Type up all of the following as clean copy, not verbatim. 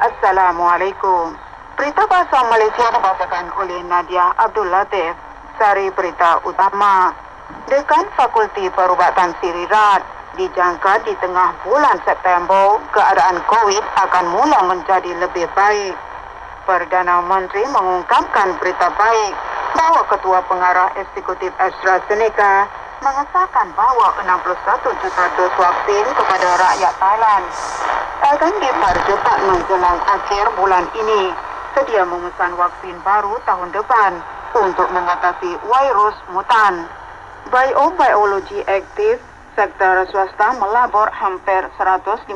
Assalamualaikum. Berita Bahasa Malaysia dibacakan oleh Nadia Abdul Latif. Sari berita utama. Dekan Fakulti Perubatan Sirirat dijangka di tengah bulan September keadaan COVID akan mula menjadi lebih baik. Perdana Menteri mengungkapkan berita baik bahawa Ketua Pengarah Eksekutif AstraZeneca mengesahkan bahawa 61 juta dos vaksin kepada rakyat Thailand akan dipercepat menjelang akhir bulan ini. Sedia memesan vaksin baru tahun depan untuk mengatasi virus mutan. Biobiologi aktif sektor swasta melabur hampir 150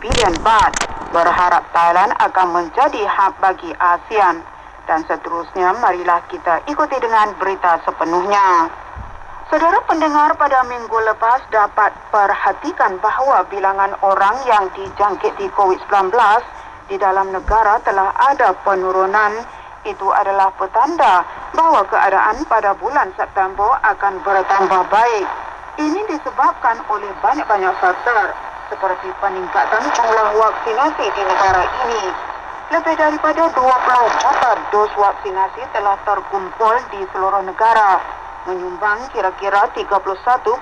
bilion baht, berharap Thailand akan menjadi hub bagi ASEAN. Dan seterusnya, marilah kita ikuti dengan berita sepenuhnya. Saudara pendengar, pada minggu lepas dapat perhatikan bahawa bilangan orang yang dijangkiti COVID-19 di dalam negara telah ada penurunan. Itu adalah petanda bahawa keadaan pada bulan September akan bertambah baik. Ini disebabkan oleh banyak-banyak faktor seperti peningkatan jumlah vaksinasi di negara ini. Lebih daripada 20 juta dos vaksinasi telah terkumpul di seluruh negara, menyumbang kira-kira 31.5%.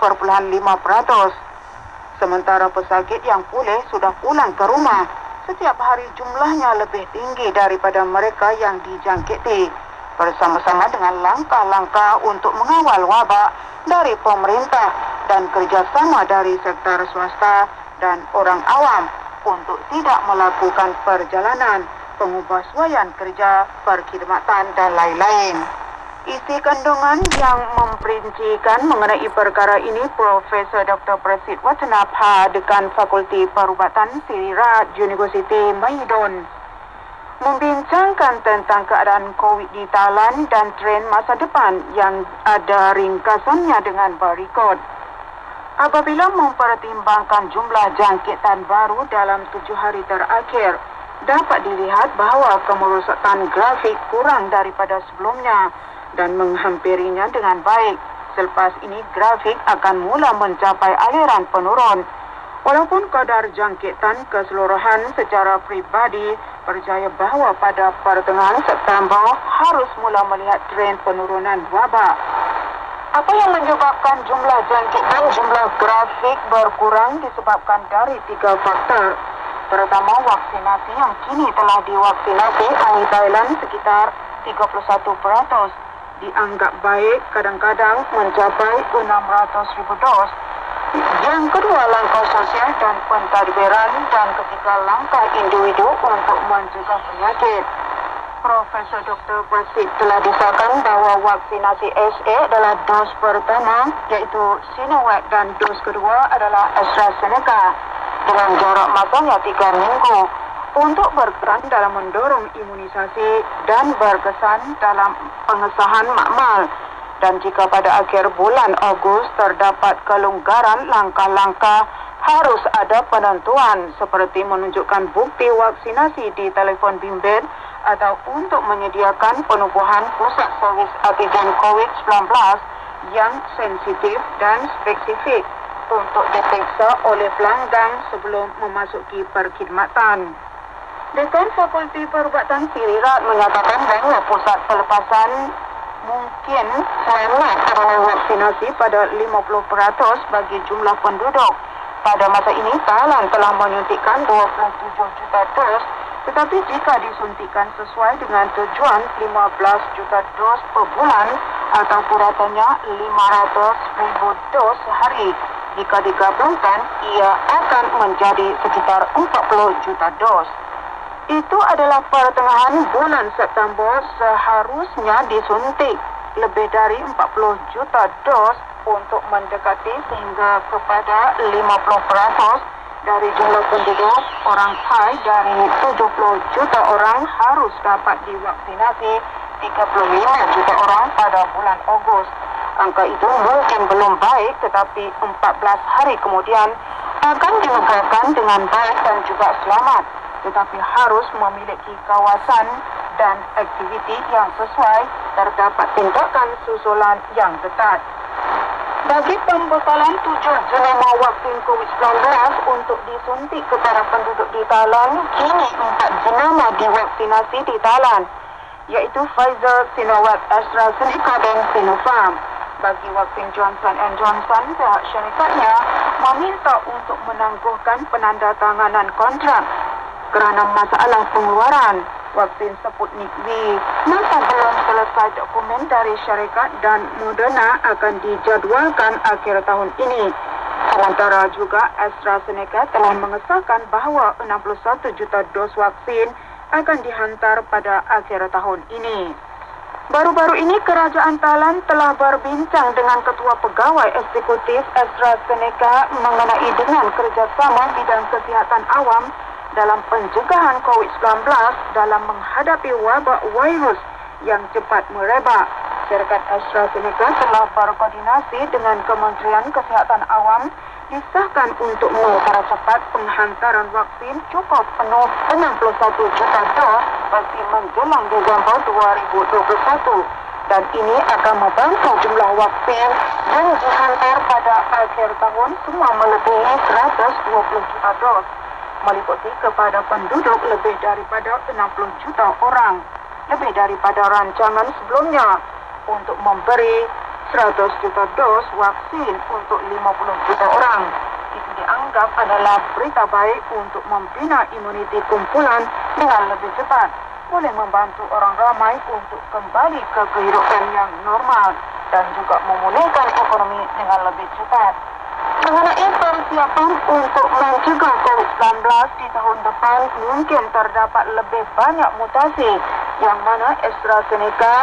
Sementara pesakit yang pulih sudah pulang ke rumah. Setiap hari jumlahnya lebih tinggi daripada mereka yang dijangkiti. Bersama-sama dengan langkah-langkah untuk mengawal wabak dari pemerintah dan kerjasama dari sektor swasta dan orang awam untuk tidak melakukan perjalanan, pengubahsuaian kerja, perkhidmatan dan lain-lain. Isi kandungan yang memperincikan mengenai perkara ini Profesor Dr. Prasid Watanapha, Dekan Fakulti Perubatan Sirirat Universiti Mahidol, membincangkan tentang keadaan COVID di Thailand dan tren masa depan yang ada ringkasannya dengan berikut. Apabila mempertimbangkan jumlah jangkitan baru dalam 7 hari terakhir, dapat dilihat bahawa kemerosotan grafik kurang daripada sebelumnya dan menghampirinya dengan baik. Selepas ini, grafik akan mula mencapai aliran penurun. Walaupun kadar jangkitan keseluruhan secara pribadi percaya bahawa pada pertengahan September harus mula melihat tren penurunan wabak. Apa yang menyebabkan jumlah jangkitan jumlah grafik berkurang disebabkan dari 3 faktor. Pertama, vaksinasi yang kini telah divaksinasi ahli Thailand sekitar 31%. Dianggap baik kadang-kadang mencapai 600,000 dos. Yang kedua, langkah sosial dan pentadbiran, dan ketiga, langkah individu untuk mencegah penyakit. Profesor Dr. Prasid telah disahkan bahawa vaksinasi SA adalah dos pertama iaitu Sinovac dan dos kedua adalah AstraZeneca dengan jarak masanya 3 minggu untuk berperan dalam mendorong imunisasi dan berkesan dalam pengesahan makmal. Dan jika pada akhir bulan Ogos terdapat kelonggaran langkah-langkah, harus ada penentuan seperti menunjukkan bukti vaksinasi di telefon bimbit atau untuk menyediakan penubuhan pusat servis antigen COVID-19 yang sensitif dan spesifik untuk diperiksa oleh pelanggan sebelum memasuki perkhidmatan. Dekan Fakulti Perubatan Sirirat menyatakan bahawa pusat pelepasan mungkin selamat adalah vaksinasi pada 50% bagi jumlah penduduk. Pada masa ini, Thailand telah menyuntikkan 27 juta dos, tetapi jika disuntikkan sesuai dengan tujuan 15 juta dos per bulan atau ratanya 500,000 dos sehari, jika digabungkan, ia akan menjadi sekitar 40 juta dos. Itu adalah pertengahan bulan September, seharusnya disuntik lebih dari 40 juta dos untuk mendekati sehingga kepada 50% dari jumlah penduduk orang Thai. Dari 70 juta orang harus dapat divaksinasi 35 juta orang pada bulan Ogos. Angka itu mungkin belum baik, tetapi 14 hari kemudian akan dilegakan dengan baik dan juga selamat. Tetapi harus memiliki kawasan dan aktiviti yang sesuai, terdapat tindakan susulan yang ketat. Bagi pembekalan 7 jenama vaksin COVID-19 untuk disuntik kepada penduduk di Thailand, kini 4 jenama divaksinasi di Thailand, iaitu Pfizer, Sinovac, AstraZeneca dan Sinopharm. Bagi vaksin Johnson & Johnson, pihak syarikatnya meminta untuk menangguhkan penandatanganan kontrak kerana masalah pengeluaran. Vaksin Sputnik V masih belum selesai dokumen dari syarikat dan Moderna akan dijadualkan akhir tahun ini. Sementara juga AstraZeneca telah mengesahkan bahawa 61 juta dos vaksin akan dihantar pada akhir tahun ini. Baru-baru ini kerajaan Thailand telah berbincang dengan Ketua Pegawai Eksekutif AstraZeneca mengenai dengan kerjasama bidang kesihatan awam dalam pencegahan COVID-19 dalam menghadapi wabak virus yang cepat merebak. Syarikat AstraZeneca telah berkoordinasi dengan Kementerian Kesihatan Awam disahkan untuk mempercepat penghantaran vaksin cukup penuh 61 juta dos bagi menjelang Desember 2021. Dan ini akan membantu jumlah vaksin yang dihantar pada akhir tahun semua melebihi 120 juta dos, meliputi kepada penduduk lebih daripada 60 juta orang, lebih daripada rancangan sebelumnya untuk memberi 100 juta dos vaksin untuk 50 juta orang. Itu dianggap adalah berita baik untuk membina imuniti kumpulan dengan lebih cepat, boleh membantu orang ramai untuk kembali ke kehidupan yang normal dan juga memulihkan ekonomi dengan lebih cepat. Mengenai persiapan untuk mencegah COVID-19 di tahun depan, mungkin terdapat lebih banyak mutasi yang mana AstraZeneca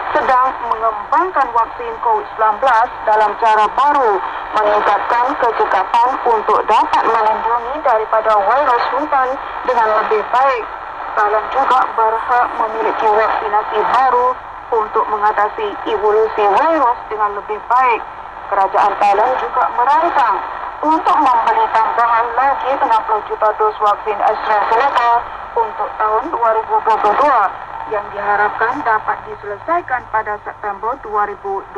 sedang mengembangkan vaksin COVID-19 dalam cara baru meningkatkan kecekapan untuk dapat melindungi daripada virus sultan dengan lebih baik. Thailand juga berhak memiliki vaksinasi baru untuk mengatasi evolusi virus dengan lebih baik. Kerajaan Thailand juga merancang untuk membeli tambahan lagi 60 juta dos vaksin AstraZeneca untuk tahun 2022 yang diharapkan dapat diselesaikan pada September 2021.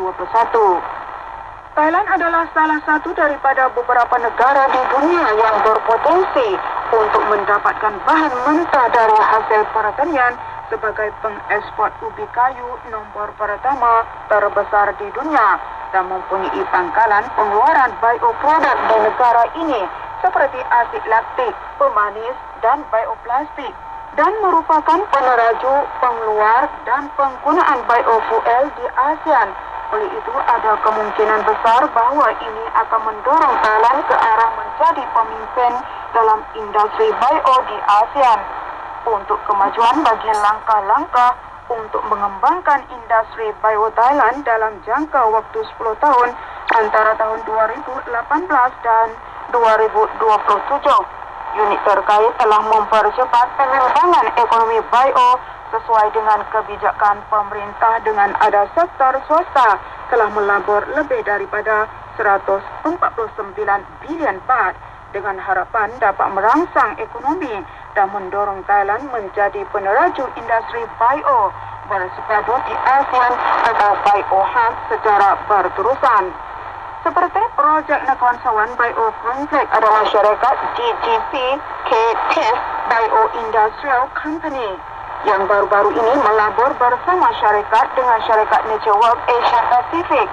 Thailand adalah salah satu daripada beberapa negara di dunia yang berpotensi untuk mendapatkan bahan mentah dari hasil pertanian sebagai pengekspor ubi kayu nombor pertama terbesar di dunia dan mempunyai pangkalan pengeluaran bioproduk di negara ini seperti asid laktik, pemanis dan bioplastik, dan merupakan peneraju, pengeluar dan penggunaan biofuel di ASEAN. Oleh itu, ada kemungkinan besar bahawa ini akan mendorong Thailand ke arah menjadi pemimpin dalam industri bio di ASEAN. Untuk kemajuan bagi langkah-langkah untuk mengembangkan industri bio Thailand dalam jangka waktu 10 tahun antara tahun 2018 dan 2027. Unit terkait telah mempercepat pengembangan ekonomi bio sesuai dengan kebijakan pemerintah dengan ada sektor swasta telah melabur lebih daripada 149 bilion baht dengan harapan dapat merangsang ekonomi dan mendorong Thailand menjadi peneraju industri bio bersepadu di ASEAN atau Bio Hub secara berterusan. Seperti projek Nekawansawan Bio Complex adalah syarikat GGP KTIS Bio Industrial Company yang baru-baru ini melabur bersama syarikat dengan syarikat Natureworks Asia Pacific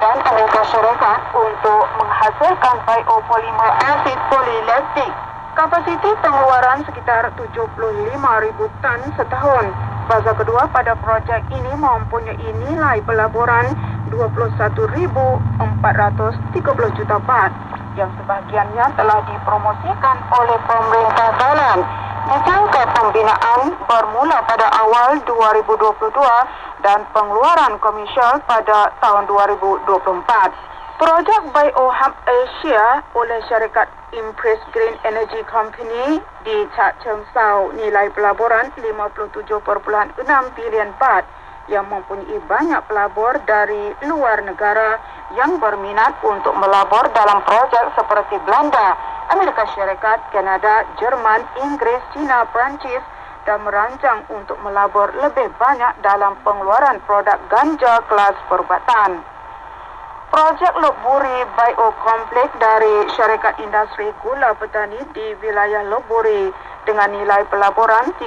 dan Amerika Syarikat untuk menghasilkan biopolimer asid polilaktik. Kapasiti pengeluaran sekitar 75,000 tan setahun. Fasa kedua pada projek ini mempunyai nilai pelaburan 21,430 juta baht yang sebahagiannya telah dipromosikan oleh pemerintah Thailand. Dijangka pembinaan bermula pada awal 2022 dan pengeluaran komersial pada tahun 2024. Projek Biohub Asia oleh syarikat Impress Green Energy Company di Chak Cheng Sau nilai pelaburan 57.6 bilion baht yang mempunyai banyak pelabur dari luar negara yang berminat untuk melabur dalam projek seperti Belanda, Amerika Syarikat, Kanada, Jerman, Inggris, China, Perancis dan merancang untuk melabur lebih banyak dalam pengeluaran produk ganja kelas perubatan. Projek Lopburi Biokompleks dari Syarikat Industri Gula Petani di wilayah Lopburi dengan nilai pelaburan